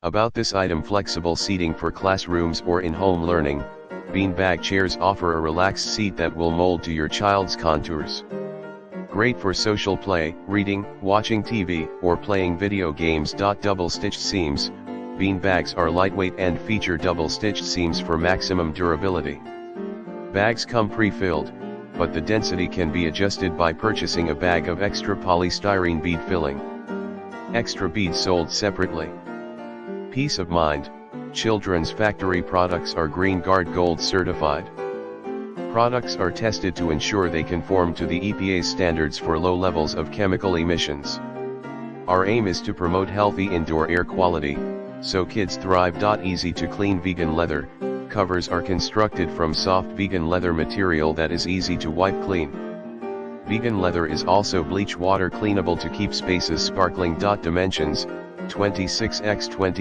About this item: flexible seating for classrooms or in-home learning. Beanbag chairs offer a relaxed seat that will mold to your child's contours. Great for social play, reading, watching TV, or playing video games. Double-stitched seams. Beanbags are lightweight and feature double-stitched seams for maximum durability. Bags come pre-filled, but the density can be adjusted by purchasing a bag of extra polystyrene bead filling. Extra beads sold separately. Peace of mind. Children's factory products are Green Guard Gold certified. Products are tested to ensure they conform to the EPA's standards for low levels of chemical emissions. Our aim is to promote healthy indoor air quality, so kids thrive. Easy to clean. Vegan leather covers are constructed from soft vegan leather material that is easy to wipe clean. Vegan leather is also bleach water cleanable to keep spaces sparkling. Dimensions: 26x26.